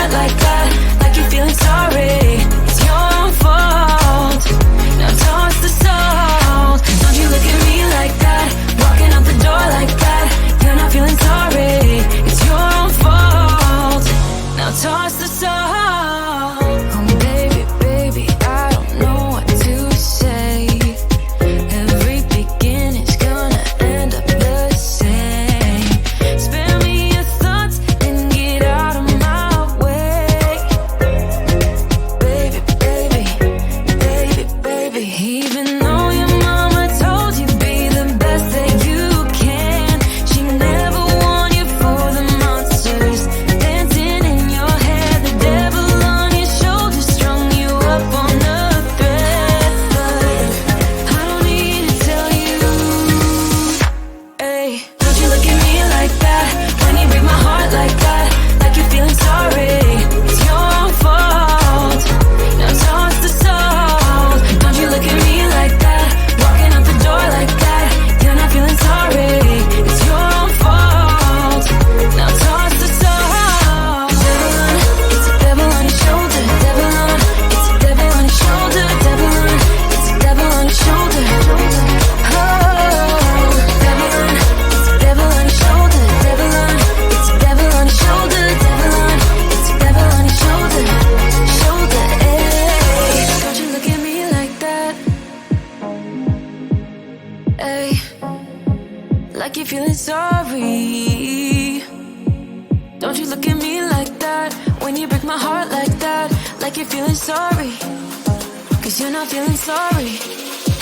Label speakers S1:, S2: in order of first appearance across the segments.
S1: heart like that, like you're feeling sorry. It's your own fault. Now toss the salt. Don't you look at me like that, walking out the door like that. You're not feeling sorry. It's your own fault. Now toss the salt. Oh baby, baby, I don't know what to say. Every beginning's gonna end up the same. Spare me your thoughts and get out of my way. Baby, baby, baby, baby. Even though your mama told you be the best that you can, she never warned you for the monsters dancing in your head. The devil on your shoulder strung you up on a thread. But I don't need to tell you. Hey, don't you look at me like that, when you break my heart like that, like you're feeling sorry. It's your own fault. Now toss the salt. Don't you look at me like that, walking out the door like that. You're not feeling sorry. It's your own fault. Now toss the salt. It's a devil on your shoulder. Devil on. It's a devil on your shoulder. Devil on. It's a devil on your shoulder. Oh, devil on. It's a devil on your shoulder. Devil on. It's a devil on your shoulder. Devil on. It's a devil on your shoulder. Shoulder. Hey, don't you look at me like that. Hey, like you're feeling sorry. Don't you look at me like that, when you break my heart like that, like you're feeling sorry. Cause you're not feeling sorry.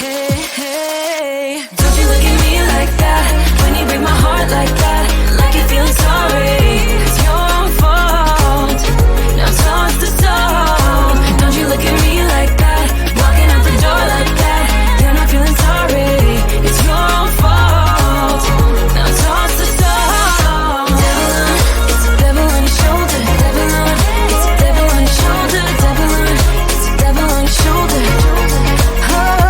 S1: Hey, hey. Don't you look at me like that, when you break my heart like that, like you're feeling sorry. It's your own fault. Now toss the salt. Don't you look at me like that, walking out the door like that. You're not feeling sorry. It's your own fault. Now toss the salt. Devil on. It's a devil on your shoulder. Devil on. It's a devil on your shoulder. Devil on. It's a devil on your shoulder. Oh,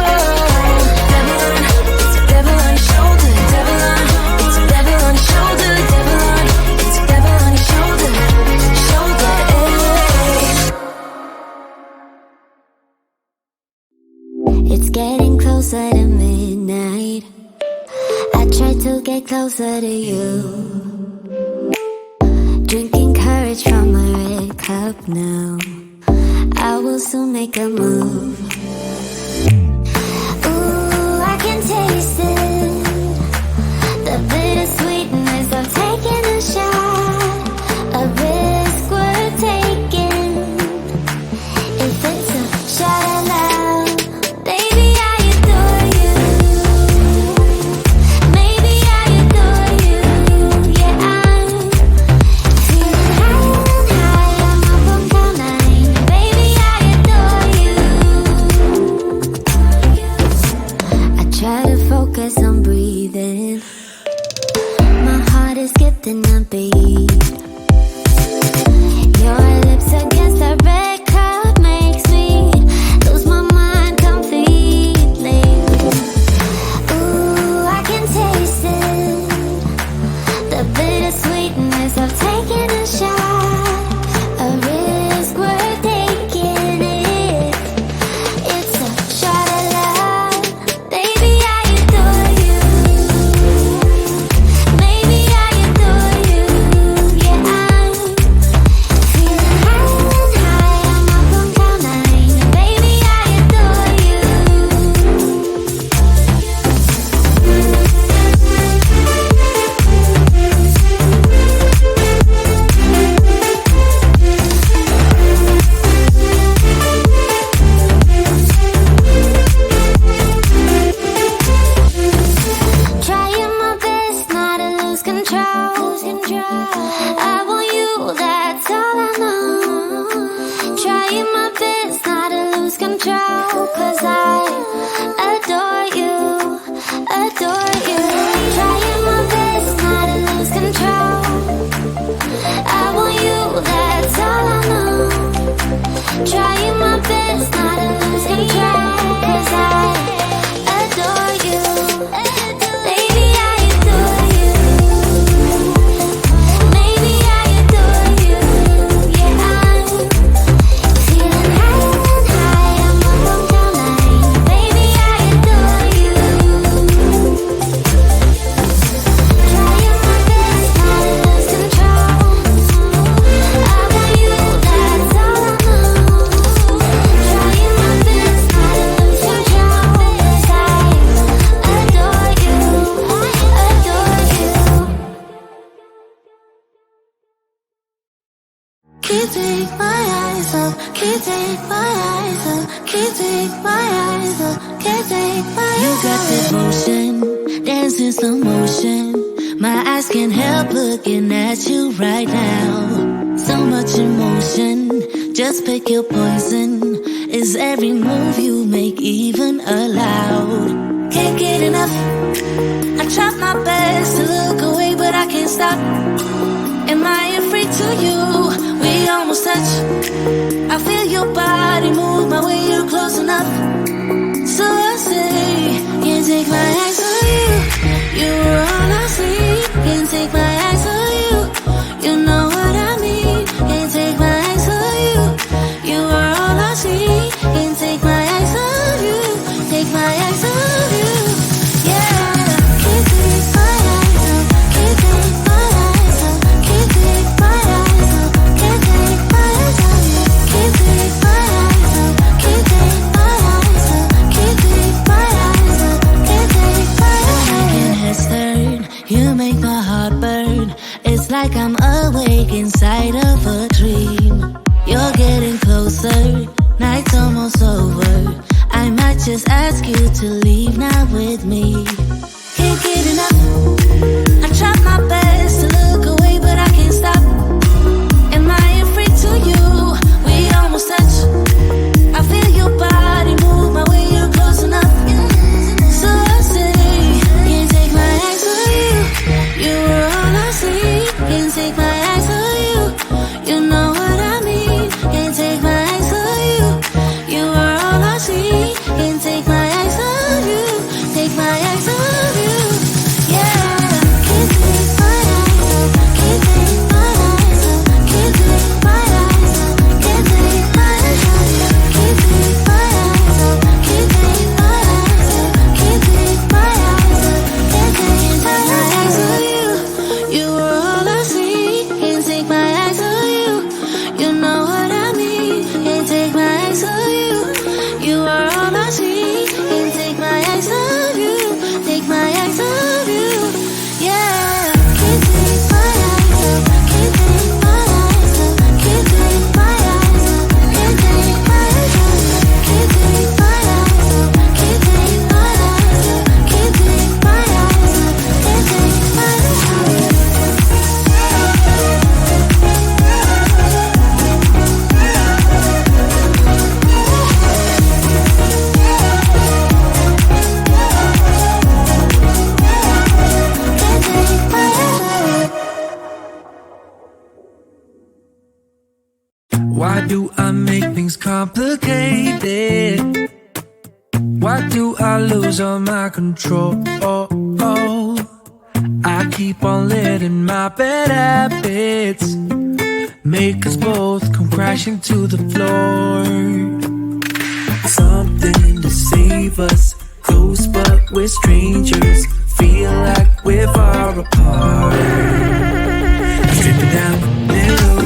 S1: devil on. It's a devil on your shoulder. Devil on. It's a devil on your shoulder. Devil on. It's a devil on your shoulder. Shoulder.
S2: It's getting closer to midnight. I try to get closer to you. Drinking courage from a red cup now. I will soon make a move. Ooh, I can taste it. The bittersweetness of taking a shot. A risk worth taking. If it's a shot at love, baby, I adore you. Maybe I adore you. Yeah, I'm feeling high, I'm up on cloud nine. Baby, I adore you. I try to focus on breathing. My heart is skipping a beat. Your lips against the red cup makes me lose my mind completely. Ooh, I can taste it. The bittersweetness of taking a shot. A risk worth taking it. It's a shot at love. Baby, I adore you. Maybe I adore you. Yeah, I'm feeling high, I'm up on cloud nine. Baby, I adore you. Trying my best not to lose control. I want you, that's all I know. Trying my best not to lose control. Cause I adore you, adore you. Trying my best not to lose control. I want you, that's all I know. Trying my best not to lose control. Cause I adore you. Baby, I adore you. Maybe off, can't take my eyes off, can't take my eyes off, can't take my eyes off. You got this motion, dancing slow motion. My eyes can't help looking at you right now. So much emotion, just pick your poison. Is every move you make even allowed? Can't get enough. I try my best to look away, but I can't stop. Am I afraid to you? We almost touch. I feel your body move my way, you're close enough. So I say, can't take my eyes on you. You were all I see. Can't take my eyes on you. You know what I mean. Can't take my eyes on you. You were all I see. Can't take my eyes on you. Take my eyes on you. Yeah. Can't take my eyes off. Can't take my eyes off. Can't take my eyes off. Can't take my eyes off you. Can't take my eyes off. Can't take my eyes off. Can't take my eyes off. Can't take my eyes off. Making heads turn. You make my heart burn. It's like I'm awake inside of a dream. You're getting closer. Night's almost over. I might just ask you to leave now with me. Can't get enough. I try my best to look away, but I can't stop. Am I afraid to you? We almost touch. I feel your body move my way, you're close enough. So I say, can't take my eyes on you. You were all I see. Can't take my eyes on you. You know what I mean. Can't take my eyes on you. You were all I see. Can't take my eyes on you. Take my eyes on you. Yeah. Can't take my eyes off. Can't take my eyes off. Can't take my eyes off. Can't take my eyes off you. Can't take my eyes off. Can't take my eyes off. Can't take my eyes off. Can't take my eyes on you. You were all I see. Can't take my eyes on you. You know what I mean. Can't take my eyes on you. You are all I see. Can't take my eyes on you. Take my eyes on you. Yeah. Can't take my eyes off. Can't take my eyes off. Can't take my eyes off. Can't take my eyes off you. Can't take my eyes off. Can't take my eyes off. Can't take my eyes off. Can't take my eyes off you.
S3: Why do I make things complicated? Why do I lose all my control? I keep on letting my bad habits make us both come crashing to the floor. Something to save us, close but we're strangers. Feel like we're far apart. Stripping down the middle.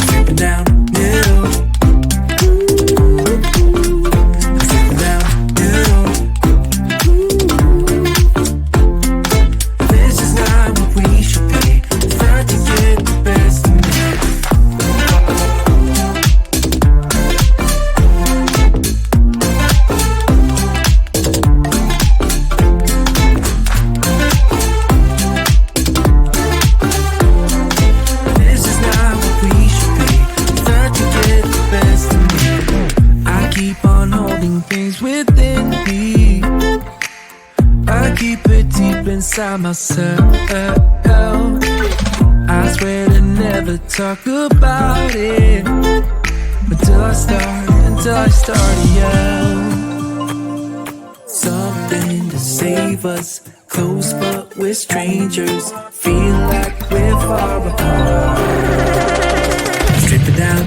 S3: Stripping down the middle. Stripping down the middle. This is not what we should be. Trying to get the best of me. This is not what we should be. Trying to get the best of me. I keep on holding things within me. I keep it deep inside myself. I swear to never talk about it until I start to yell. Something to save us, close but we're strangers. Feel like we're far apart. Strip it down.